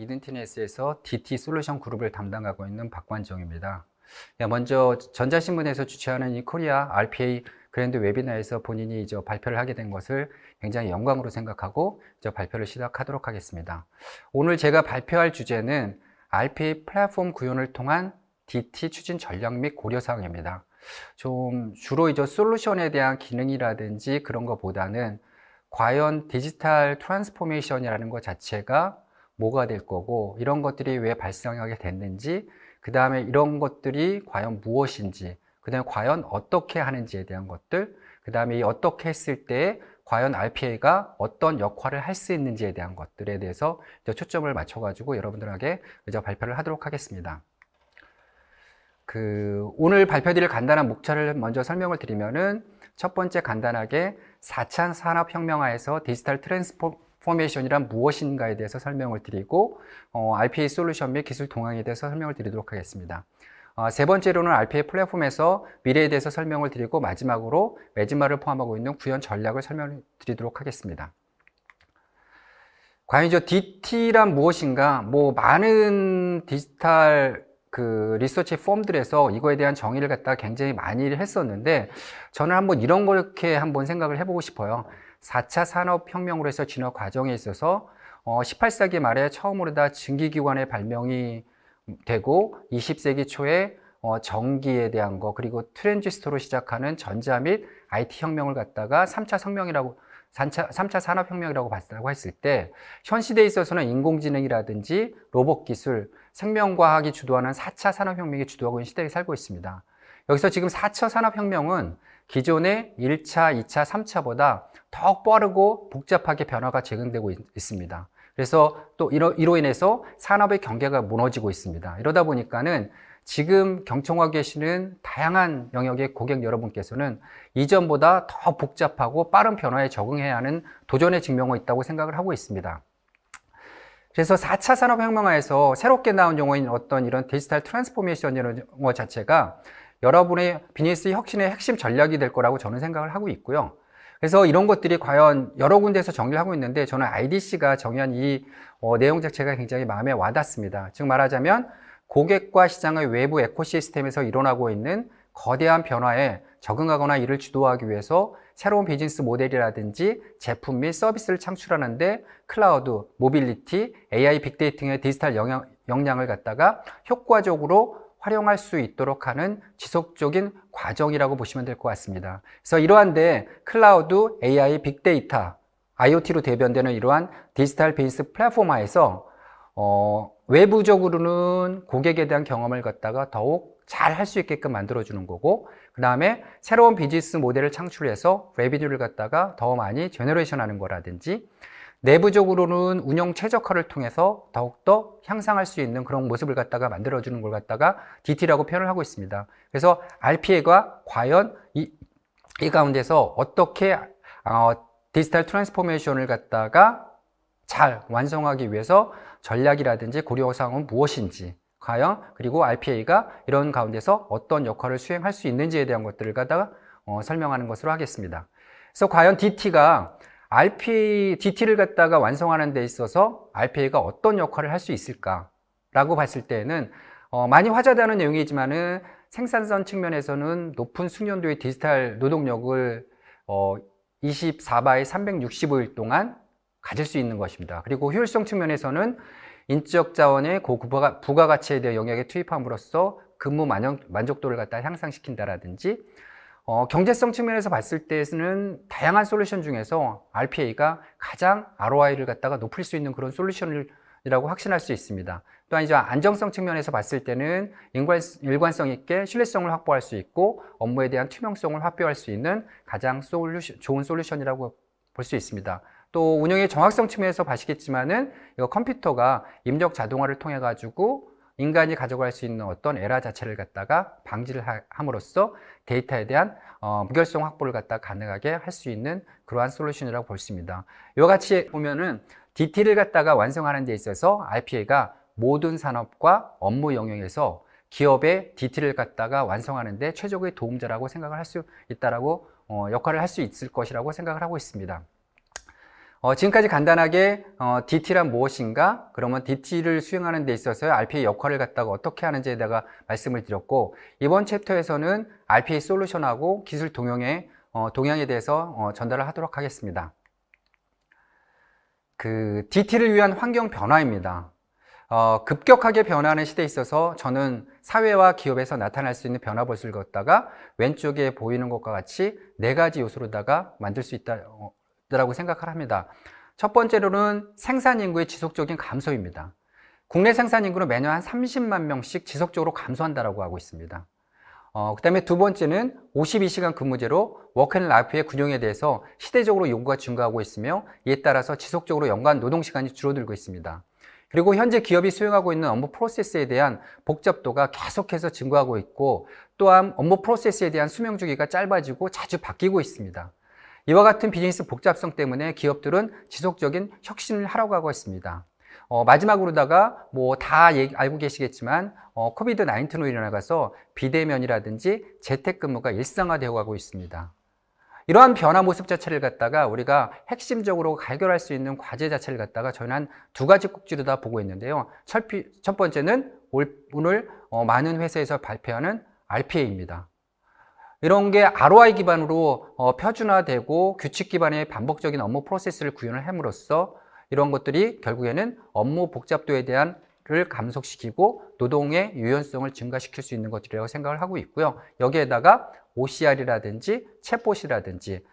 이든티넷에서 DT 솔루션 그룹을 담당하고 있는 박관정입니다. 먼저 전자신문에서 주최하는 이 코리아 RPA 그랜드 웨비나에서 본인이 이제 발표를 하게 된 것을 굉장히 영광으로 생각하고 이제 발표를 시작하도록 하겠습니다. 오늘 제가 발표할 주제는 RPA 플랫폼 구현을 통한 DT 추진 전략 및 고려사항입니다. 좀 주로 이제 솔루션에 대한 기능이라든지 그런 것보다는 과연 디지털 트랜스포메이션이라는 것 자체가 뭐가 될 거고, 이런 것들이 왜 발생하게 됐는지, 그 다음에 이런 것들이 과연 무엇인지, 그 다음에 과연 어떻게 하는지에 대한 것들, 그 다음에 이 어떻게 했을 때 과연 RPA가 어떤 역할을 할 수 있는지에 대한 것들에 대해서 이제 초점을 맞춰가지고 여러분들에게 이제 발표를 하도록 하겠습니다. 오늘 발표드릴 간단한 목차를 먼저 설명을 드리면은, 첫 번째 간단하게 4차 산업혁명하에서 디지털 트랜스포메이션이란 무엇인가에 대해서 설명을 드리고, RPA 솔루션 및 기술 동향에 대해서 설명을 드리도록 하겠습니다. 세 번째로는 RPA 플랫폼에서 미래에 대해서 설명을 드리고, 마지막으로 매진말을 포함하고 있는 구현 전략을 설명을 드리도록 하겠습니다. 과연 저 DT란 무엇인가? 많은 디지털 리서치 폼들에서 이거에 대한 정의를 갖다가 굉장히 많이 했었는데, 저는 한번 이런 거렇게 한번 생각을 해보고 싶어요. 4차 산업혁명으로 해서 진화 과정에 있어서 18세기 말에 처음으로 다 증기기관의 발명이 되고, 20세기 초에 전기에 대한 거, 그리고 트랜지스터로 시작하는 전자 및 IT 혁명을 갖다가 3차 산업혁명이라고 봤다고 했을 때, 현 시대에 있어서는 인공지능이라든지 로봇 기술, 생명과학이 주도하는 4차 산업혁명이 주도하고 있는 시대에 살고 있습니다. 여기서 지금 4차 산업혁명은 기존의 1차, 2차, 3차보다 더 빠르고 복잡하게 변화가 적용되고 있습니다. 그래서 또 이로 인해서 산업의 경계가 무너지고 있습니다. 이러다 보니까는 지금 경청하고 계시는 다양한 영역의 고객 여러분께서는 이전보다 더 복잡하고 빠른 변화에 적응해야 하는 도전에 직면하고 있다고 생각을 하고 있습니다. 그래서 4차 산업혁명하에서 새롭게 나온 용어인 어떤 이런 디지털 트랜스포메이션이라는 용어 자체가 여러분의 비즈니스 혁신의 핵심 전략이 될 거라고 저는 생각을 하고 있고요. 그래서 이런 것들이 과연 여러 군데에서 정리를 하고 있는데, 저는 IDC가 정의한 이 내용 자체가 굉장히 마음에 와닿습니다. 즉 말하자면, 고객과 시장의 외부 에코시스템에서 일어나고 있는 거대한 변화에 적응하거나 이를 주도하기 위해서 새로운 비즈니스 모델이라든지 제품 및 서비스를 창출하는데 클라우드, 모빌리티, AI, 빅데이터 등의 디지털 역량을 갖다가 효과적으로 활용할 수 있도록 하는 지속적인 과정이라고 보시면 될 것 같습니다. 그래서 이러한데 클라우드, AI, 빅데이터, IoT로 대변되는 이러한 디지털 비즈니스 플랫폼화에서 외부적으로는 고객에 대한 경험을 갖다가 더욱 잘 할 수 있게끔 만들어주는 거고, 그 다음에 새로운 비즈니스 모델을 창출해서 레비뉴를 갖다가 더 많이 제너레이션 하는 거라든지, 내부적으로는 운영 최적화를 통해서 더욱더 향상할 수 있는 그런 모습을 갖다가 만들어주는 걸 갖다가 DT라고 표현을 하고 있습니다. 그래서 RPA가 과연 이 가운데서 어떻게 디지털 트랜스포메이션을 갖다가 잘 완성하기 위해서 전략이라든지 고려사항은 무엇인지, 과연 그리고 RPA가 이런 가운데서 어떤 역할을 수행할 수 있는지에 대한 것들을 갖다가 설명하는 것으로 하겠습니다. 그래서 과연 DT를 갖다가 완성하는 데 있어서 RPA가 어떤 역할을 할 수 있을까라고 봤을 때는 많이 화제되는 내용이지만은 생산성 측면에서는 높은 숙련도의 디지털 노동력을 24바이 365일 동안 가질 수 있는 것입니다. 그리고 효율성 측면에서는 인적 자원의 부가가치에 대한 영역에 투입함으로써 근무 만족도를 갖다 향상시킨다라든지, 경제성 측면에서 봤을 때는 다양한 솔루션 중에서 RPA가 가장 ROI를 갖다가 높일 수 있는 그런 솔루션이라고 확신할 수 있습니다. 또한 이제 안정성 측면에서 봤을 때는 일관성 있게 신뢰성을 확보할 수 있고 업무에 대한 투명성을 확보할 수 있는 가장 좋은 솔루션이라고 볼 수 있습니다. 또 운영의 정확성 측면에서 봐시겠지만은 이거 컴퓨터가 입력 자동화를 통해 가지고 인간이 가져갈 수 있는 어떤 에러 자체를 갖다가 방지를 함으로써 데이터에 대한 무결성 확보를 갖다가 가능하게 할 수 있는 그러한 솔루션이라고 볼 수 있습니다. 이와 같이 보면은 DT를 갖다가 완성하는 데 있어서 RPA가 모든 산업과 업무 영역에서 기업의 DT를 갖다가 완성하는 데 최적의 도움자라고 생각을 할 수 있다라고 역할을 할 수 있을 것이라고 생각을 하고 있습니다. 지금까지 간단하게 DT란 무엇인가? 그러면 DT를 수행하는 데 있어서 RPA 역할을 갖다가 어떻게 하는지에 대해 말씀을 드렸고, 이번 챕터에서는 RPA 솔루션하고 기술 동향에 대해서 전달을 하도록 하겠습니다. 그 DT를 위한 환경 변화입니다. 급격하게 변화하는 시대에 있어서 저는 사회와 기업에서 나타날 수 있는 변화 볼을 갖다가 왼쪽에 보이는 것과 같이 4가지 요소로다가 만들 수 있다라고 생각을 합니다. 첫 번째로는 생산 인구의 지속적인 감소입니다. 국내 생산 인구는 매년 한 30만 명씩 지속적으로 감소한다라고 하고 있습니다. 그 다음에 두 번째는 52시간 근무제로 워크앤라이프의 균형에 대해서 시대적으로 요구가 증가하고 있으며, 이에 따라서 지속적으로 연간 노동시간이 줄어들고 있습니다. 그리고 현재 기업이 수행하고 있는 업무 프로세스에 대한 복잡도가 계속해서 증가하고 있고, 또한 업무 프로세스에 대한 수명 주기가 짧아지고 자주 바뀌고 있습니다. 이와 같은 비즈니스 복잡성 때문에 기업들은 지속적인 혁신을 하려고 하고 있습니다. 마지막으로다가 다 알고 계시겠지만 코비드 19로 인해서 비대면이라든지 재택근무가 일상화되어 가고 있습니다. 이러한 변화 모습 자체를 갖다가 우리가 핵심적으로 해결할 수 있는 과제 자체를 갖다가 저는 한 2가지 꼭지로 다 보고 있는데요. 첫 번째는 오늘 많은 회사에서 발표하는 RPA입니다. 이런 게 ROI 기반으로 표준화되고 규칙 기반의 반복적인 업무 프로세스를 구현을 함으로써 이런 것들이 결국에는 업무 복잡도에 대한 를 감속시키고 노동의 유연성을 증가시킬 수 있는 것들이라고 생각을 하고 있고요. 여기에다가 OCR이라든지 챗봇이라든지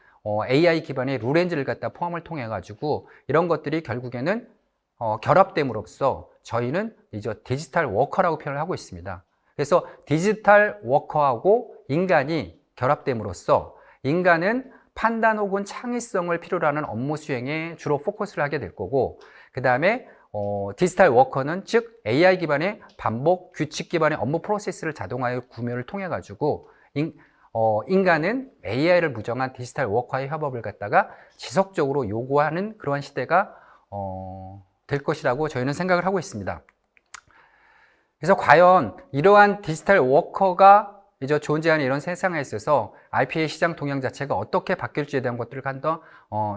AI 기반의 룰엔진을 갖다 포함을 통해 가지고 이런 것들이 결국에는 결합됨으로써 저희는 이제 디지털 워커라고 표현을 하고 있습니다. 그래서 디지털 워커하고 인간이 결합됨으로써 인간은 판단 혹은 창의성을 필요로 하는 업무 수행에 주로 포커스를 하게 될 거고, 그 다음에 디지털 워커는 즉 AI 기반의 반복 규칙 기반의 업무 프로세스를 자동화의 구매를 통해 가지고 인간은 AI를 무정한 디지털 워커의 협업을 갖다가 지속적으로 요구하는 그러한 시대가 될 것이라고 저희는 생각을 하고 있습니다. 그래서 과연 이러한 디지털 워커가 이제 존재하는 이런 세상에 있어서 RPA 시장 동향 자체가 어떻게 바뀔지에 대한 것들을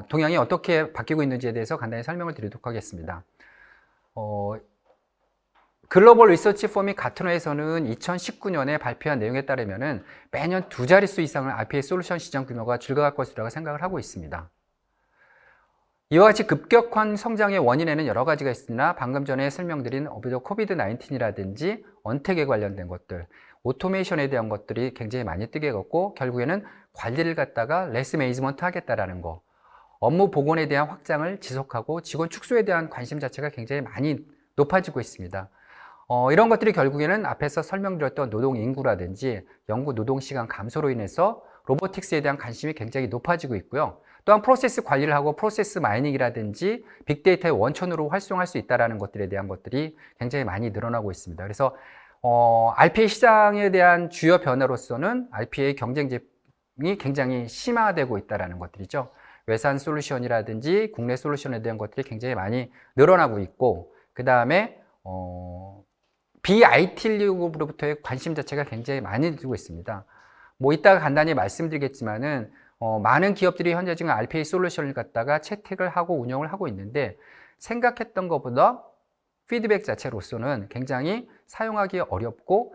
동향이 어떻게 바뀌고 있는지에 대해서 간단히 설명을 드리도록 하겠습니다. 글로벌 리서치 펌이 가트너에서는 2019년에 발표한 내용에 따르면은 매년 2자릿수 이상의 RPA 솔루션 시장 규모가 증가할 것이라고 생각을 하고 있습니다. 이와 같이 급격한 성장의 원인에는 여러 가지가 있으나 방금 전에 설명드린 코비드 19이라든지 언택에 관련된 것들, 오토메이션에 대한 것들이 굉장히 많이 뜨게 됐고, 결국에는 관리를 갖다가 레스 매니지먼트 하겠다라는 거, 업무 복원에 대한 확장을 지속하고 직원 축소에 대한 관심 자체가 굉장히 많이 높아지고 있습니다. 이런 것들이 결국에는 앞에서 설명드렸던 노동 인구라든지 연구 노동 시간 감소로 인해서 로보틱스에 대한 관심이 굉장히 높아지고 있고요. 또한 프로세스 관리를 하고 프로세스 마이닝이라든지 빅데이터의 원천으로 활성화할 수 있다는 것들에 대한 것들이 굉장히 많이 늘어나고 있습니다. 그래서 RPA 시장에 대한 주요 변화로서는 RPA의 경쟁이 굉장히 심화되고 있다는 것들이죠. 외산 솔루션이라든지 국내 솔루션에 대한 것들이 굉장히 많이 늘어나고 있고, 그 다음에 BIT로부터의 관심 자체가 굉장히 많이 늘고 있습니다. 이따가 간단히 말씀드리겠지만은 많은 기업들이 현재 지금 RPA 솔루션을 갖다가 채택을 하고 운영을 하고 있는데, 생각했던 것보다 피드백 자체로서는 굉장히 사용하기 어렵고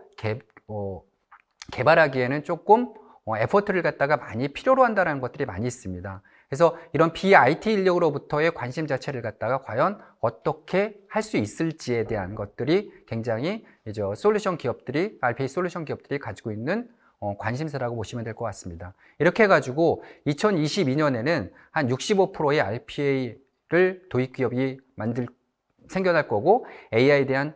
개발하기에는 조금 에포트를 갖다가 많이 필요로 한다는 것들이 많이 있습니다. 그래서 이런 BIT 인력으로부터의 관심 자체를 갖다가 과연 어떻게 할 수 있을지에 대한 것들이 굉장히 이제 RPA 솔루션 기업들이 가지고 있는 관심사라고 보시면 될 것 같습니다. 이렇게 해가지고 2022년에는 한 65%의 RPA를 도입 기업이 생겨날 거고, AI에 대한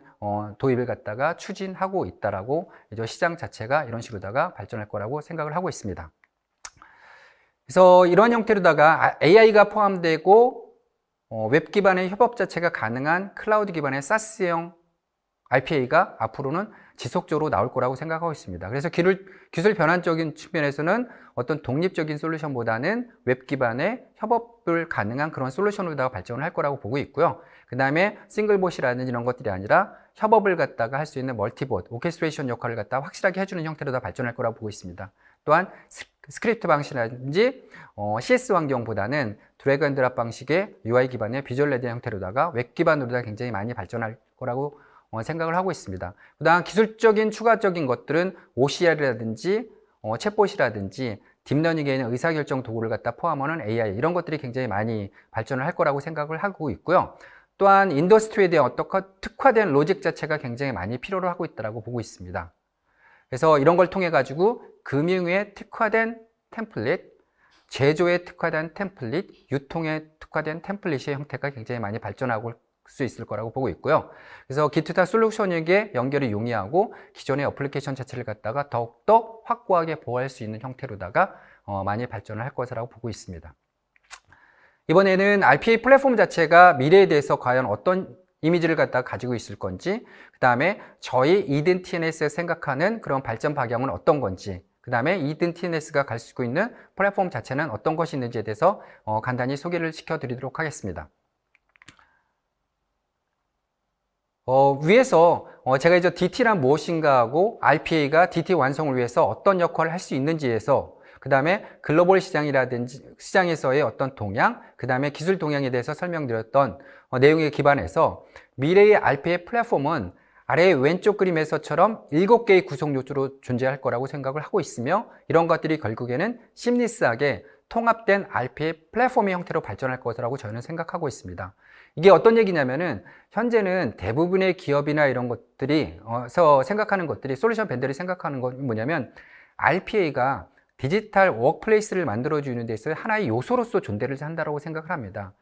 도입을 갖다가 추진하고 있다라고 이제 시장 자체가 이런 식으로다가 발전할 거라고 생각을 하고 있습니다. 그래서 이런 형태로다가 AI가 포함되고 웹 기반의 협업 자체가 가능한 클라우드 기반의 SaaS형 RPA가 앞으로는 지속적으로 나올 거라고 생각하고 있습니다. 그래서 기술 변환적인 측면에서는 어떤 독립적인 솔루션보다는 웹 기반의 협업을 가능한 그런 솔루션으로다가 발전을 할 거라고 보고 있고요. 그 다음에 싱글봇이라든지 이런 것들이 아니라 협업을 갖다가 할 수 있는 멀티봇, 오케스트레이션 역할을 갖다가 확실하게 해주는 형태로 다 발전할 거라고 보고 있습니다. 또한 스크립트 방식이라든지 CS 환경보다는 드래그 앤 드랍 방식의 UI 기반의 비주얼 레디 형태로다가 웹 기반으로다가 굉장히 많이 발전할 거라고 생각을 하고 있습니다. 그다음 기술적인 추가적인 것들은 OCR이라든지 챗봇이라든지 딥러닝에 있는 의사결정 도구를 갖다 포함하는 AI 이런 것들이 굉장히 많이 발전을 할 거라고 생각을 하고 있고요. 또한 인더스트리에 대한 어떤 특화된 로직 자체가 굉장히 많이 필요로 하고 있다고 보고 있습니다. 그래서 이런 걸 통해 가지고 금융에 특화된 템플릿, 제조에 특화된 템플릿, 유통에 특화된 템플릿의 형태가 굉장히 많이 발전하고 수 있을 거라고 보고 있고요. 그래서 기투타 솔루션에게 연결이 용이하고 기존의 어플리케이션 자체를 갖다가 더욱더 확고하게 보호할 수 있는 형태로다가 많이 발전을 할 것이라고 보고 있습니다. 이번에는 RPA 플랫폼 자체가 미래에 대해서 과연 어떤 이미지를 갖다가 가지고 있을 건지, 그 다음에 저희 이든 TNS에서 생각하는 그런 발전 방향은 어떤 건지, 그 다음에 이든 TNS가 갈 수 있는 플랫폼 자체는 어떤 것이 있는지에 대해서 간단히 소개를 시켜드리도록 하겠습니다. 위에서 제가 이제 DT란 무엇인가 하고 RPA가 DT 완성을 위해서 어떤 역할을 할 수 있는지에서 그 다음에 글로벌 시장이라든지 시장에서의 어떤 동향, 그 다음에 기술 동향에 대해서 설명드렸던 내용에 기반해서 미래의 RPA 플랫폼은 아래 왼쪽 그림에서처럼 7개의 구성 요소로 존재할 거라고 생각을 하고 있으며 이런 것들이 결국에는 심리스하게 통합된 RPA 플랫폼의 형태로 발전할 것이라고 저는 생각하고 있습니다. 이게 어떤 얘기냐면은 현재는 대부분의 기업이나 이런 것들이 생각하는 것들이 솔루션 벤더들이 생각하는 건 뭐냐면 RPA가 디지털 워크플레이스를 만들어주는 데 있어서 하나의 요소로서 존재를 한다고 생각을 합니다.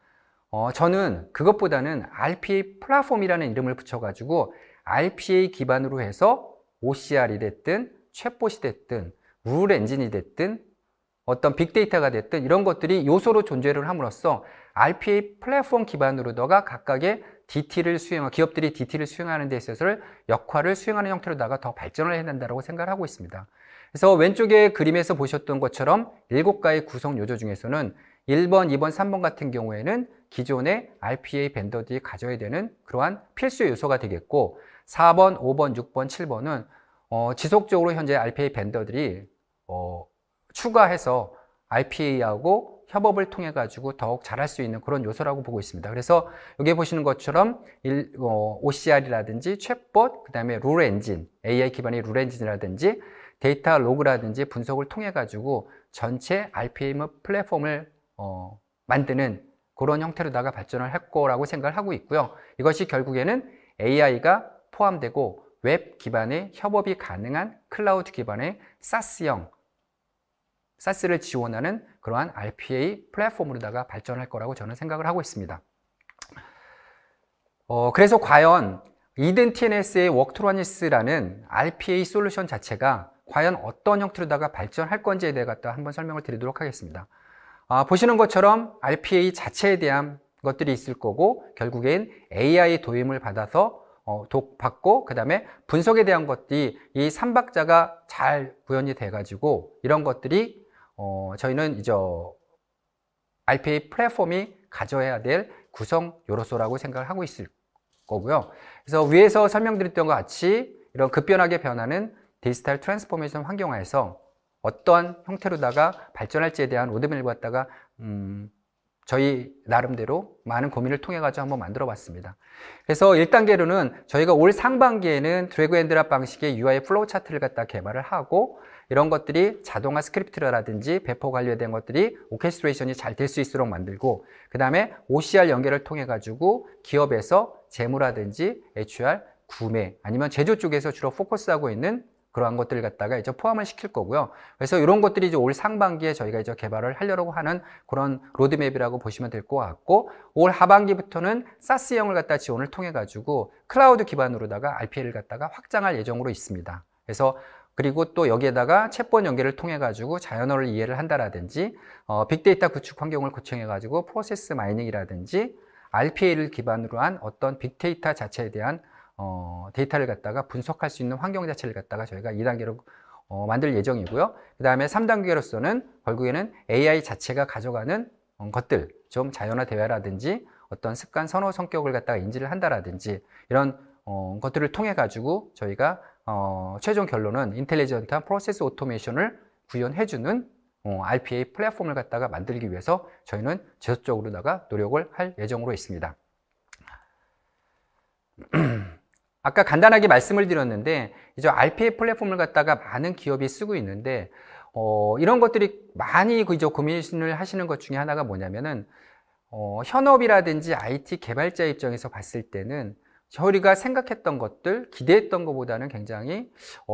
저는 그것보다는 RPA 플랫폼이라는 이름을 붙여가지고 RPA 기반으로 해서 OCR이 됐든 챗봇이 됐든 룰 엔진이 됐든 어떤 빅데이터가 됐든 이런 것들이 요소로 존재를 함으로써 RPA 플랫폼 기반으로다가 각각의 기업들이 DT를 수행하는 데 있어서 역할을 수행하는 형태로다가 더 발전을 해야 된다고 생각을 하고 있습니다. 그래서 왼쪽에 그림에서 보셨던 것처럼 7가지 구성 요소 중에서는 1번, 2번, 3번 같은 경우에는 기존의 RPA 벤더들이 가져야 되는 그러한 필수 요소가 되겠고 4번, 5번, 6번, 7번은 지속적으로 현재 RPA 벤더들이 추가해서 RPA하고 협업을 통해 가지고 더욱 잘할 수 있는 그런 요소라고 보고 있습니다. 그래서 여기 보시는 것처럼 OCR이라든지 챗봇, 그 다음에 룰 엔진, AI 기반의 룰 엔진이라든지 데이터 로그라든지 분석을 통해 가지고 전체 RPA 플랫폼을 만드는 그런 형태로다가 발전을 할 거라고 생각을 하고 있고요. 이것이 결국에는 AI가 포함되고 웹 기반의 협업이 가능한 클라우드 기반의 SaaS를 지원하는 그러한 RPA 플랫폼으로다가 발전할 거라고 저는 생각을 하고 있습니다. 그래서 과연 이든 TNS의 워크트루아니스라는 RPA 솔루션 자체가 과연 어떤 형태로다가 발전할 건지에 대해 갖다 한번 설명을 드리도록 하겠습니다. 보시는 것처럼 RPA 자체에 대한 것들이 있을 거고 결국엔 AI 도움을 받아서 받고 그 다음에 분석에 대한 것들이 이 3박자가 잘 구현이 돼 가지고 이런 것들이 저희는 이제 RPA 플랫폼이 가져야 될 구성 요소라고 생각을 하고 있을 거고요. 그래서 위에서 설명드렸던 것 같이 이런 급변하게 변하는 디지털 트랜스포메이션 환경하에서 어떠한 형태로다가 발전할지에 대한 로드맵을 갖다가 저희 나름대로 많은 고민을 통해 가지고 한번 만들어 봤습니다. 그래서 1단계로는 저희가 올 상반기에는 드래그 앤 드랍 방식의 UI 플로우 차트를 갖다 개발을 하고 이런 것들이 자동화 스크립트라든지 배포 관련된 것들이 오케스트레이션이 잘 될 수 있도록 만들고 그 다음에 OCR 연결을 통해 가지고 기업에서 재무라든지 HR, 구매 아니면 제조 쪽에서 주로 포커스하고 있는 그러한 것들을 갖다가 이제 포함을 시킬 거고요. 그래서 이런 것들이 이제 올 상반기에 저희가 이제 개발을 하려고 하는 그런 로드맵이라고 보시면 될 것 같고, 올 하반기부터는 사스형을 갖다 지원을 통해 가지고 클라우드 기반으로다가 RPA를 갖다가 확장할 예정으로 있습니다. 그래서 그리고 또 여기에다가 챗봇 연결을 통해 가지고 자연어를 이해를 한다라든지 빅데이터 구축 환경을 구축해 가지고 프로세스 마이닝이라든지 RPA를 기반으로 한 어떤 빅데이터 자체에 대한 데이터를 갖다가 분석할 수 있는 환경 자체를 갖다가 저희가 2단계로 만들 예정이고요. 그 다음에 3단계로서는 결국에는 AI 자체가 가져가는 것들, 좀 자연화 대화라든지 어떤 습관 선호 성격을 갖다가 인지를 한다라든지 이런 것들을 통해 가지고 저희가 최종 결론은 인텔리전트한 프로세스 오토메이션을 구현해주는 RPA 플랫폼을 갖다가 만들기 위해서 저희는 지속적으로다가 노력을 할 예정으로 있습니다. 아까 간단하게 말씀을 드렸는데 이제 RPA 플랫폼을 갖다가 많은 기업이 쓰고 있는데 이런 것들이 많이 이제 고민을 하시는 것 중에 하나가 뭐냐면은 현업이라든지 IT 개발자 입장에서 봤을 때는 저희가 생각했던 것들, 기대했던 것보다는 굉장히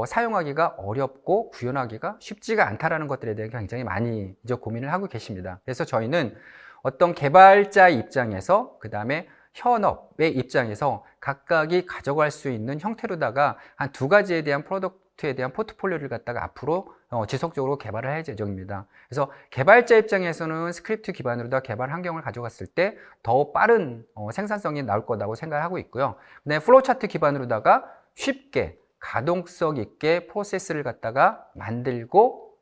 사용하기가 어렵고 구현하기가 쉽지가 않다라는 것들에 대해 굉장히 많이 이제 고민을 하고 계십니다. 그래서 저희는 어떤 개발자 입장에서 그 다음에 현업의 입장에서 각각이 가져갈 수 있는 형태로다가 한 두 가지에 대한 프로덕트에 대한 포트폴리오를 갖다가 앞으로 지속적으로 개발을 할 예정입니다. 그래서 개발자 입장에서는 스크립트 기반으로다 개발 환경을 가져갔을 때 더 빠른 생산성이 나올 거라고 생각을 하고 있고요. 그다음에 플로우차트 기반으로다가 쉽게 가동성 있게 프로세스를 갖다가 만들고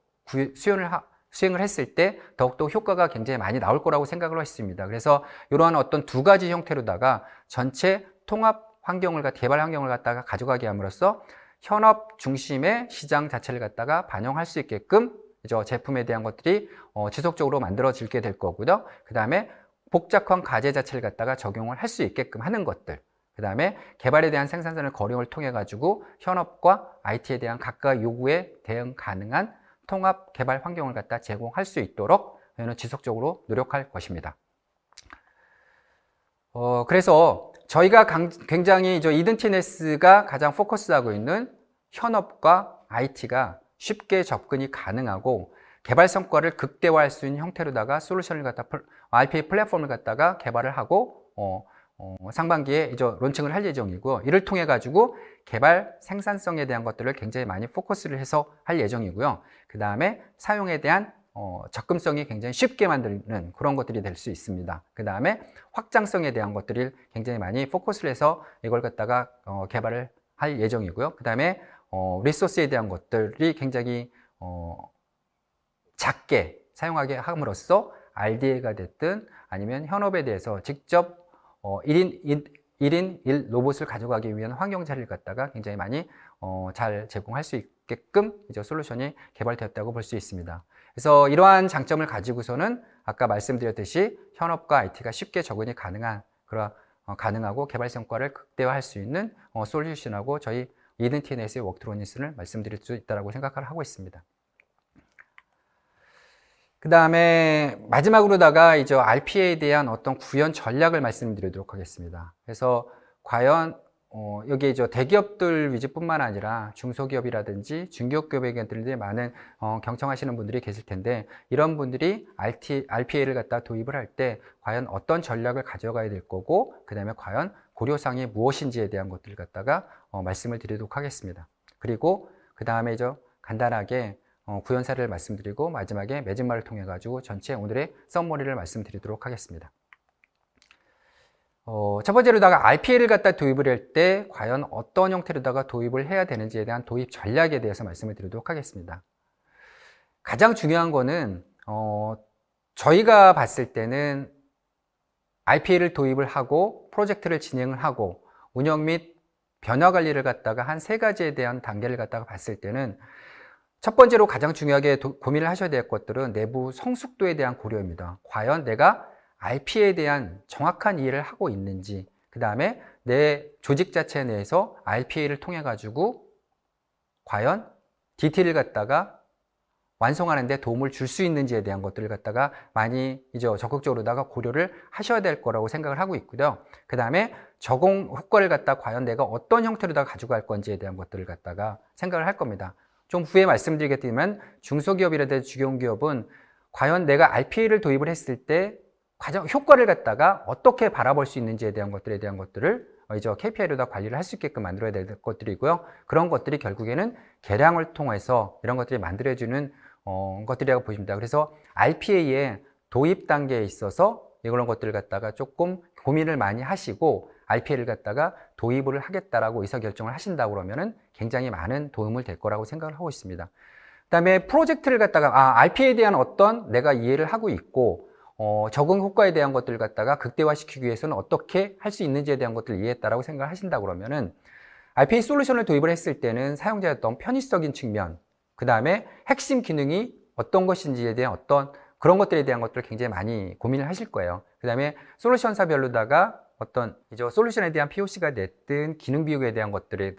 수행을 했을 때 더욱더 효과가 굉장히 많이 나올 거라고 생각을 했습니다. 그래서 이러한 어떤 두 가지 형태로다가 전체 통합 환경을, 개발 환경을 갖다가 가져가게 함으로써 현업 중심의 시장 자체를 갖다가 반영할 수 있게끔 제품에 대한 것들이 지속적으로 만들어지게 될 거고요. 그 다음에 복잡한 과제 자체를 갖다가 적용을 할 수 있게끔 하는 것들, 그 다음에 개발에 대한 생산성의 거래를 통해 가지고 현업과 IT에 대한 각각 요구에 대응 가능한 통합 개발 환경을 갖다 제공할 수 있도록 저희는 지속적으로 노력할 것입니다. 그래서 저희가 굉장히 이든티네스가 가장 포커스하고 있는 현업과 IT가 쉽게 접근이 가능하고 개발 성과를 극대화할 수 있는 형태로다가 솔루션을 갖다 RPA 플랫폼을 갖다가 개발을 하고 상반기에 이제 론칭을 할 예정이고요. 이를 통해 가지고 개발 생산성에 대한 것들을 굉장히 많이 포커스를 해서 할 예정이고요. 그 다음에 사용에 대한 접근성이 굉장히 쉽게 만드는 그런 것들이 될 수 있습니다. 그 다음에 확장성에 대한 것들을 굉장히 많이 포커스를 해서 이걸 갖다가 개발을 할 예정이고요. 그 다음에 리소스에 대한 것들이 굉장히 작게 사용하게 함으로써 RDA가 됐든 아니면 현업에 대해서 직접 1인 1 로봇을 가져가기 위한 환경 자리를 갖다가 굉장히 많이 잘 제공할 수 있게끔 이제 솔루션이 개발되었다고 볼 수 있습니다. 그래서 이러한 장점을 가지고서는 아까 말씀드렸듯이 현업과 IT가 쉽게 적응이 가능하고 개발 성과를 극대화할 수 있는 솔루션하고 저희 이든티넷의 워크트로니스를 말씀드릴 수 있다고 생각을 하고 있습니다. 그 다음에 마지막으로다가 이제 RPA에 대한 어떤 구현 전략을 말씀드리도록 하겠습니다. 그래서 과연 여기 이제 대기업들 위주뿐만 아니라 중소기업이라든지 중소기업에게들이 많은 경청하시는 분들이 계실 텐데 이런 분들이 RPA를 갖다 도입을 할 때 과연 어떤 전략을 가져가야 될 거고 그 다음에 과연 고려사항이 무엇인지에 대한 것들을 갖다가 말씀을 드리도록 하겠습니다. 그리고 그 다음에 이제 간단하게 구현 사례를 말씀드리고 마지막에 매진말을 통해 가지고 전체 오늘의 서머리를 말씀드리도록 하겠습니다. 첫 번째로다가 RPA를 갖다 도입을 할 때 과연 어떤 형태로다가 도입을 해야 되는지에 대한 도입 전략에 대해서 말씀을 드리도록 하겠습니다. 가장 중요한 거는 저희가 봤을 때는 RPA를 도입을 하고 프로젝트를 진행을 하고 운영 및 변화 관리를 갖다가 한 세 가지에 대한 단계를 갖다가 봤을 때는 첫 번째로 가장 중요하게 고민을 하셔야 될 것들은 내부 성숙도에 대한 고려입니다. 과연 내가 RPA에 대한 정확한 이해를 하고 있는지, 그 다음에 내 조직 자체 내에서 RPA를 통해 가지고 과연 DT를 갖다가 완성하는 데 도움을 줄 수 있는지에 대한 것들을 갖다가 많이 이제 적극적으로다가 고려를 하셔야 될 거라고 생각을 하고 있고요. 그 다음에 적용 효과를 갖다 과연 내가 어떤 형태로다가 가져갈 건지에 대한 것들을 갖다가 생각을 할 겁니다. 좀 후에 말씀드리겠지만 중소기업이라든지 중견기업은 과연 내가 RPA를 도입을 했을 때 가장 효과를 갖다가 어떻게 바라볼 수 있는지에 대한 것들을 이제 KPI로다 관리를 할 수 있게끔 만들어야 될 것들이고요. 그런 것들이 결국에는 계량을 통해서 이런 것들이 만들어지는 것들이라고 보십니다. 그래서 RPA의 도입 단계에 있어서 이런 것들을 갖다가 조금 고민을 많이 하시고 RPA를 갖다가 도입을 하겠다라고 의사결정을 하신다고 그러면은 굉장히 많은 도움을 될 거라고 생각을 하고 있습니다. 그 다음에 프로젝트를 갖다가 RPA에 대한 어떤 내가 이해를 하고 있고 적응 효과에 대한 것들을 갖다가 극대화시키기 위해서는 어떻게 할 수 있는지에 대한 것들을 이해했다라고 생각을 하신다고 그러면은 RPA 솔루션을 도입을 했을 때는 사용자의 어떤 편의적인 측면, 그 다음에 핵심 기능이 어떤 것인지에 대한 어떤 그런 것들에 대한 것들을 굉장히 많이 고민을 하실 거예요. 그 다음에 솔루션사별로다가 어떤 이제 솔루션에 대한 POC가 냈든 기능 비교에 대한 것들을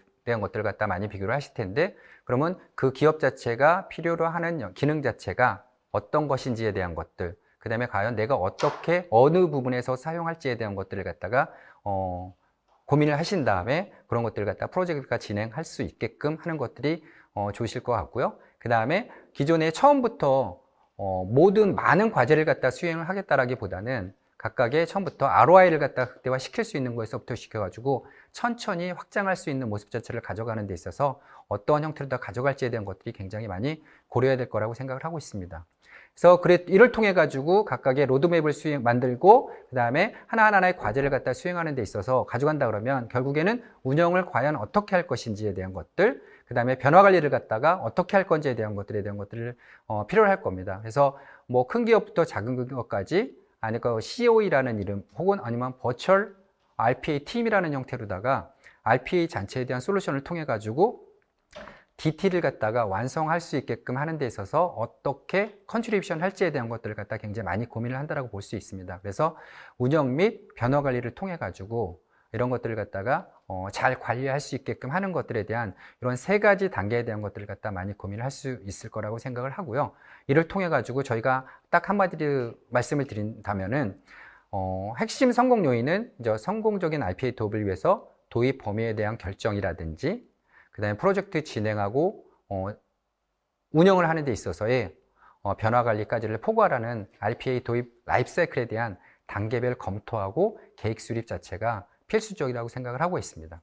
갖다 많이 비교를 하실 텐데, 그러면 그 기업 자체가 필요로 하는 기능 자체가 어떤 것인지에 대한 것들, 그 다음에 과연 내가 어떻게 어느 부분에서 사용할지에 대한 것들을 갖다가 고민을 하신 다음에 그런 것들을 갖다 프로젝트가 진행할 수 있게끔 하는 것들이 좋으실 것 같고요. 그 다음에 기존에 처음부터 모든 많은 과제를 갖다 수행을 하겠다라기보다는 각각의 처음부터 ROI를 갖다 극대화 시킬 수 있는 거에서부터 시켜가지고 천천히 확장할 수 있는 모습 자체를 가져가는 데 있어서 어떠한 형태로 다 가져갈지에 대한 것들이 굉장히 많이 고려해야 될 거라고 생각을 하고 있습니다. 그래서 이를 통해 가지고 각각의 로드맵을 만들고 그 다음에 하나하나의 과제를 갖다 수행하는 데 있어서 가져간다 그러면 결국에는 운영을 과연 어떻게 할 것인지에 대한 것들, 그 다음에 변화 관리를 갖다가 어떻게 할 건지에 대한 것들에 대한 것들을 필요로 할 겁니다. 그래서 뭐 큰 기업부터 작은 기업까지 아니까 COE라는 이름 혹은 아니면 버추얼 RPA 팀이라는 형태로다가 RPA 전체에 대한 솔루션을 통해 가지고 DT를 갖다가 완성할 수 있게끔 하는 데 있어서 어떻게 컨트리뷰션 할지에 대한 것들을 갖다 굉장히 많이 고민을 한다라고 볼 수 있습니다. 그래서 운영 및 변화 관리를 통해 가지고 이런 것들을 갖다가 잘 관리할 수 있게끔 하는 것들에 대한 이런 3가지 단계에 대한 것들을 갖다 많이 고민을 할 수 있을 거라고 생각을 하고요. 이를 통해 가지고 저희가 딱 한마디로 말씀을 드린다면은 핵심 성공 요인은 이제 성공적인 RPA 도입을 위해서 도입 범위에 대한 결정이라든지 그 다음에 프로젝트 진행하고 운영을 하는 데 있어서의 변화 관리까지를 포괄하는 RPA 도입 라이프 사이클에 대한 단계별 검토하고 계획 수립 자체가 필수적이라고 생각을 하고 있습니다.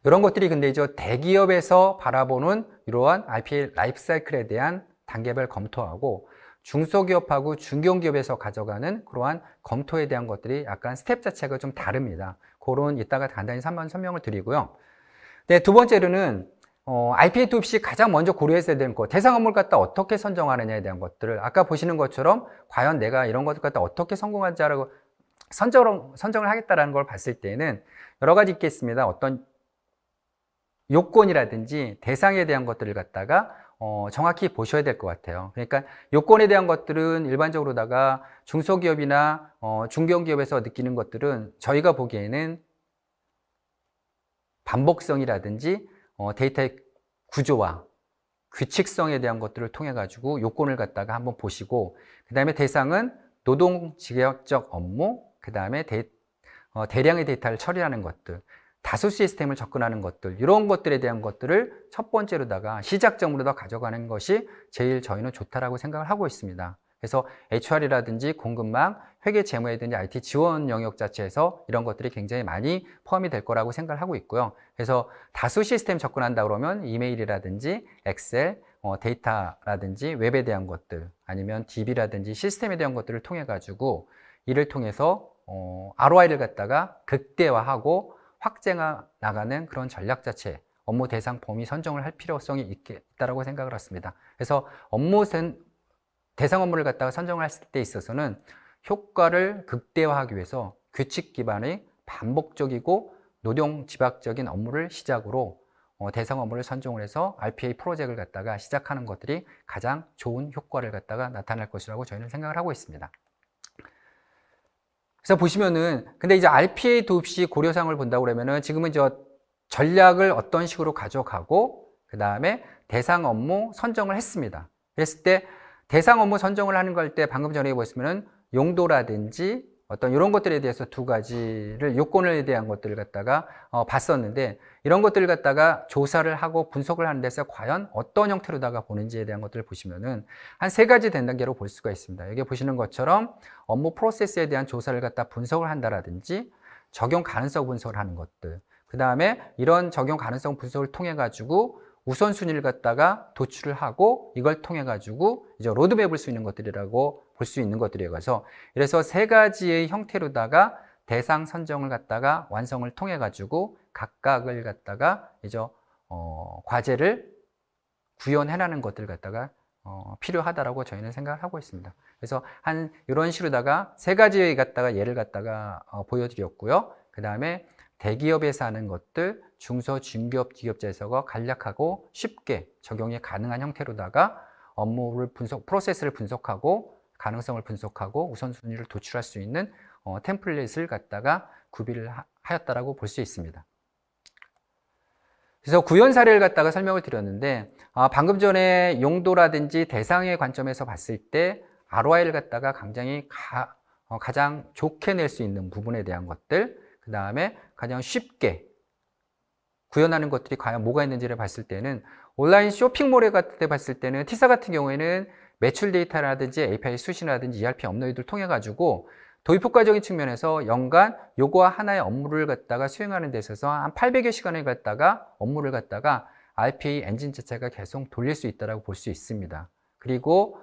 이런 것들이 근데 이제 대기업에서 바라보는 이러한 RPA 라이프 사이클에 대한 단계별 검토하고 중소기업하고 중견기업에서 가져가는 그러한 검토에 대한 것들이 약간 스텝 자체가 좀 다릅니다. 그런 이따가 간단히 한번 설명을 드리고요. 네, 두 번째로는 RPA 도입 시 가장 먼저 고려했어야 되는 것, 대상 업무를 갖다 어떻게 선정하느냐에 대한 것들을 아까 보시는 것처럼 과연 내가 이런 것을 갖다 어떻게 성공하자라고 선정을 하겠다라는 걸 봤을 때는 여러 가지 있겠습니다. 어떤 요건이라든지 대상에 대한 것들을 갖다가 정확히 보셔야 될 것 같아요. 그러니까 요건에 대한 것들은 일반적으로다가 중소기업이나 중견기업에서 느끼는 것들은 저희가 보기에는 반복성이라든지 데이터의 구조와 규칙성에 대한 것들을 통해 가지고 요건을 갖다가 한번 보시고, 그 다음에 대상은 노동직역적 업무, 그 다음에 대량의 데이터를 처리하는 것들, 다수 시스템을 접근하는 것들, 이런 것들에 대한 것들을 첫 번째로다가 시작점으로 가져가는 것이 제일 저희는 좋다라고 생각을 하고 있습니다. 그래서 HR이라든지 공급망, 회계 재무라든지 IT 지원 영역 자체에서 이런 것들이 굉장히 많이 포함이 될 거라고 생각을 하고 있고요. 그래서 다수 시스템 접근한다 그러면 이메일이라든지 엑셀, 데이터라든지 웹에 대한 것들, 아니면 DB라든지 시스템에 대한 것들을 통해 가지고 이를 통해서 ROI를 갖다가 극대화하고 확장해 나가는 그런 전략 자체, 업무 대상 범위 선정을 할 필요성이 있다고 생각을 했습니다. 그래서 대상 업무를 갖다가 선정을 했을 때 있어서는 효과를 극대화하기 위해서 규칙 기반의 반복적이고 노동 집약적인 업무를 시작으로 대상 업무를 선정을 해서 RPA 프로젝트를 갖다가 시작하는 것들이 가장 좋은 효과를 갖다가 나타날 것이라고 저희는 생각을 하고 있습니다. 그래서 보시면은 근데 이제 RPA 도입 시 고려사항을 본다고 그러면은 지금은 전략을 어떤 식으로 가져가고 그 다음에 대상 업무 선정을 했습니다. 그랬을 때 대상 업무 선정을 하는 걸 때 방금 전에 보시면은 용도라든지 어떤 이런 것들에 대해서 2가지를 요건에 대한 것들을 갖다가 봤었는데, 이런 것들을 갖다가 조사를 하고 분석을 하는 데서 과연 어떤 형태로다가 보는지에 대한 것들을 보시면은 한 3가지 단계로 볼 수가 있습니다. 여기 보시는 것처럼 업무 프로세스에 대한 조사를 갖다 분석을 한다라든지 적용 가능성 분석을 하는 것들, 그 다음에 이런 적용 가능성 분석을 통해 가지고 우선순위를 갖다가 도출을 하고 이걸 통해 가지고 이제 로드맵을 수 있는 것들이라고 볼 수 있는 것들이어서, 그래서 3가지의 형태로다가 대상 선정을 갖다가 완성을 통해 가지고 각각을 갖다가 이제 과제를 구현해나는 것들을 갖다가 필요하다라고 저희는 생각을 하고 있습니다. 그래서 한 이런 식으로다가 3가지의 갖다가 예를 갖다가 보여드렸고요. 그 다음에 대기업에서 하는 것들, 중소, 중기업, 기업자에서 간략하고 쉽게 적용이 가능한 형태로다가 업무를 프로세스를 분석하고 가능성을 분석하고 우선순위를 도출할 수 있는 템플릿을 갖다가 구비를 하였다라고 볼 수 있습니다. 그래서 구현 사례를 갖다가 설명을 드렸는데 방금 전에 용도라든지 대상의 관점에서 봤을 때 ROI를 갖다가 굉장히 가장 좋게 낼 수 있는 부분에 대한 것들, 그 다음에 가장 쉽게 구현하는 것들이 과연 뭐가 있는지를 봤을 때는 온라인 쇼핑몰에 같은 데 봤을 때는 티사 같은 경우에는 매출 데이터라든지 API 수신이라든지 ERP 업로드를 통해 가지고 도입 효과적인 측면에서 연간 요거와 하나의 업무를 갖다가 수행하는 데 있어서 한 800여 시간을 갖다가 업무를 갖다가 RPA 엔진 자체가 계속 돌릴 수 있다고 볼 수 있습니다. 그리고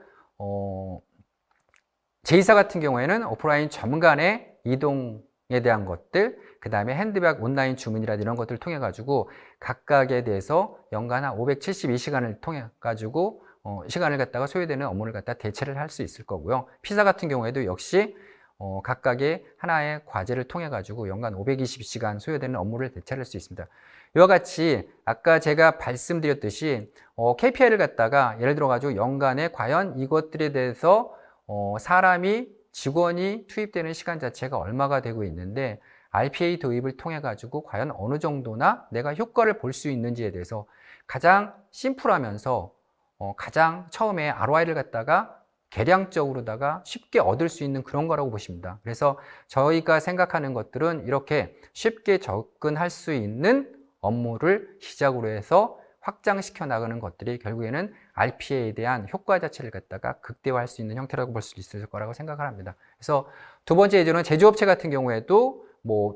제이사 같은 경우에는 오프라인 점 간의 이동에 대한 것들, 그 다음에 핸드백 온라인 주문이라든지 이런 것들을 통해 가지고 각각에 대해서 연간 한 572시간을 통해 가지고 시간을 갖다가 소요되는 업무를 갖다 대체를 할 수 있을 거고요. 피사 같은 경우에도 역시 각각의 하나의 과제를 통해 가지고 연간 520시간 소요되는 업무를 대체할 수 있습니다. 이와 같이 아까 제가 말씀드렸듯이 KPI를 갖다가 예를 들어 가지고 연간에 과연 이것들에 대해서 직원이 투입되는 시간 자체가 얼마가 되고 있는데 RPA 도입을 통해 가지고 과연 어느 정도나 내가 효과를 볼 수 있는지에 대해서 가장 심플하면서 가장 처음에 ROI를 갖다가 계량적으로다가 쉽게 얻을 수 있는 그런 거라고 보십니다. 그래서 저희가 생각하는 것들은 이렇게 쉽게 접근할 수 있는 업무를 시작으로 해서 확장시켜 나가는 것들이 결국에는 RPA에 대한 효과 자체를 갖다가 극대화할 수 있는 형태라고 볼 수 있을 거라고 생각을 합니다. 그래서 두 번째 예제는 제조업체 같은 경우에도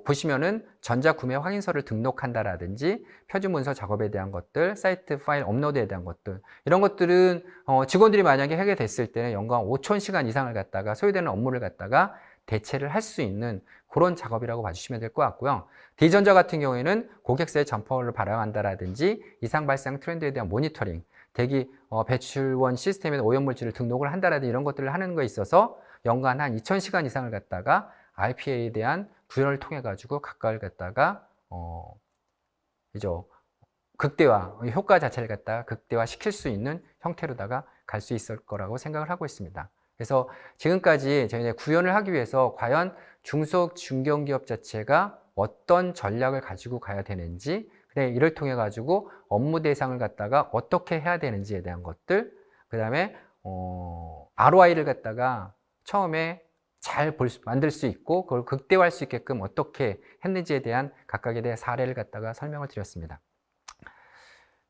보시면은 전자구매 확인서를 등록한다라든지 표준문서 작업에 대한 것들, 사이트 파일 업로드에 대한 것들, 이런 것들은 직원들이 만약에 하게 됐을 때는 연간 5,000시간 이상을 갖다가 소요되는 업무를 갖다가 대체를 할 수 있는 그런 작업이라고 봐주시면 될 것 같고요. D전자 같은 경우에는 고객사의 점포를 발행한다라든지 이상 발생 트렌드에 대한 모니터링, 대기 배출원 시스템에 오염물질을 등록을 한다라든지 이런 것들을 하는 거에 있어서 연간 한 2,000시간 이상을 갖다가 RPA에 대한 구현을 통해 가지고 각각을 갖다가 극대화, 효과 자체를 갖다가 극대화 시킬 수 있는 형태로다가 갈 수 있을 거라고 생각을 하고 있습니다. 그래서 지금까지 저희가 구현을 하기 위해서 과연 중소 중견기업 자체가 어떤 전략을 가지고 가야 되는지, 이를 통해 가지고 업무 대상을 갖다가 어떻게 해야 되는지에 대한 것들, 그 다음에 ROI를 갖다가 처음에 잘 만들 수 있고 그걸 극대화할 수 있게끔 어떻게 했는지에 대한 각각에 대한 사례를 갖다가 설명을 드렸습니다.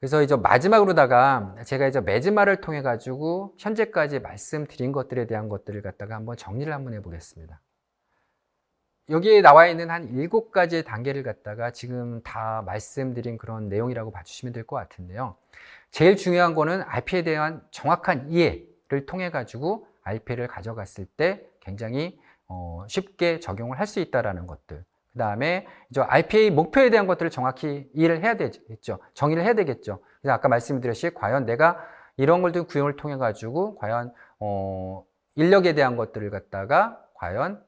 그래서 이제 마지막으로다가 제가 이제 매즈마를 통해 가지고 현재까지 말씀드린 것들에 대한 것들을 갖다가 한번 정리를 한번 해보겠습니다. 여기에 나와 있는 한 7가지의 단계를 갖다가 지금 다 말씀드린 그런 내용이라고 봐주시면 될 것 같은데요. 제일 중요한 거는 RPA에 대한 정확한 이해를 통해 가지고 RPA를 가져갔을 때 굉장히 쉽게 적용을 할 수 있다는 것들. 그 다음에 RPA 목표에 대한 것들을 정확히 이해를 해야 되겠죠. 정의를 해야 되겠죠. 그래서 아까 말씀드렸듯이 과연 내가 이런 걸 구형을 통해 가지고 과연 인력에 대한 것들을 갖다가 과연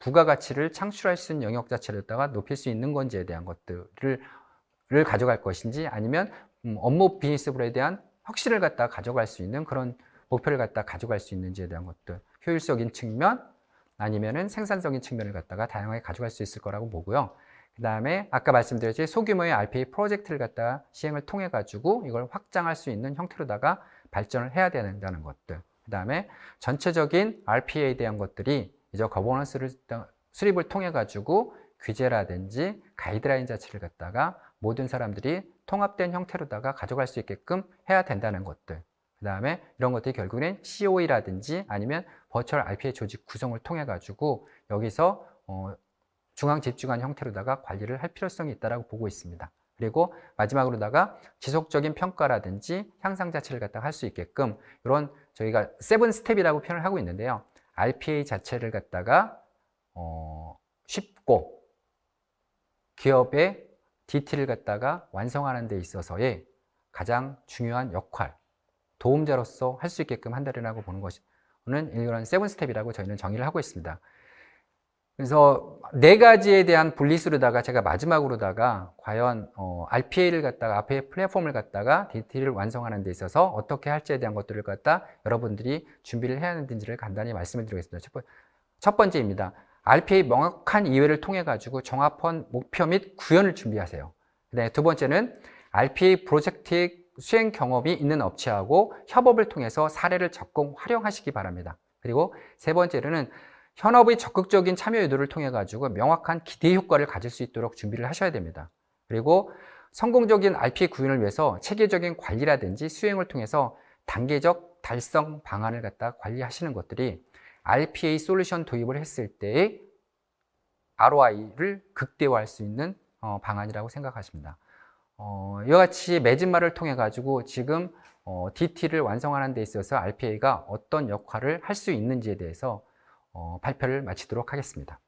부가가치를 창출할 수 있는 영역 자체를 갖다가 높일 수 있는 건지에 대한 것들을 가져갈 것인지, 아니면 업무 비즈니스에 대한 혁신을 갖다가 가져갈 수 있는 그런 목표를 갖다가 가져갈 수 있는지에 대한 것들, 효율적인 측면 아니면은 생산적인 측면을 갖다가 다양하게 가져갈 수 있을 거라고 보고요. 그 다음에 아까 말씀드렸듯이 소규모의 RPA 프로젝트를 갖다가 시행을 통해 가지고 이걸 확장할 수 있는 형태로다가 발전을 해야 된다는 것들. 그 다음에 전체적인 RPA에 대한 것들이 이제 거버넌스를 수립을 통해 가지고 규제라든지 가이드라인 자체를 갖다가 모든 사람들이 통합된 형태로다가 가져갈 수 있게끔 해야 된다는 것들. 그 다음에 이런 것들이 결국엔 COE라든지 아니면 버추얼 RPA 조직 구성을 통해 가지고 여기서 중앙 집중한 형태로다가 관리를 할 필요성이 있다고 보고 있습니다. 그리고 마지막으로다가 지속적인 평가라든지 향상 자체를 갖다가 할 수 있게끔 이런 저희가 7스텝이라고 표현을 하고 있는데요. RPA 자체를 갖다가 쉽고 기업의 DT를 갖다가 완성하는 데 있어서의 가장 중요한 역할, 도움자로서 할 수 있게끔 한다라고 보는 것은 이런 7스텝이라고 저희는 정의를 하고 있습니다. 그래서 네 가지에 대한 분리수로다가 제가 마지막으로다가 과연 RPA를 갖다가 RPA 플랫폼을 갖다가 DT를 완성하는 데 있어서 어떻게 할지에 대한 것들을 갖다 여러분들이 준비를 해야 하는지를 간단히 말씀을 드리겠습니다. 첫 번째입니다. RPA 명확한 이해를 통해 가지고 정확한 목표 및 구현을 준비하세요. 네, 두 번째는 RPA 프로젝트의 수행 경험이 있는 업체하고 협업을 통해서 사례를 적극 활용하시기 바랍니다. 그리고 세 번째로는 현업의 적극적인 참여 유도를 통해 가지고 명확한 기대 효과를 가질 수 있도록 준비를 하셔야 됩니다. 그리고 성공적인 RPA 구현을 위해서 체계적인 관리라든지 수행을 통해서 단계적 달성 방안을 갖다 관리하시는 것들이 RPA 솔루션 도입을 했을 때의 ROI를 극대화할 수 있는 방안이라고 생각하십니다. 이와 같이 매진말을 통해 가지고 지금 DT를 완성하는 데 있어서 RPA가 어떤 역할을 할 수 있는지에 대해서 발표를 마치도록 하겠습니다.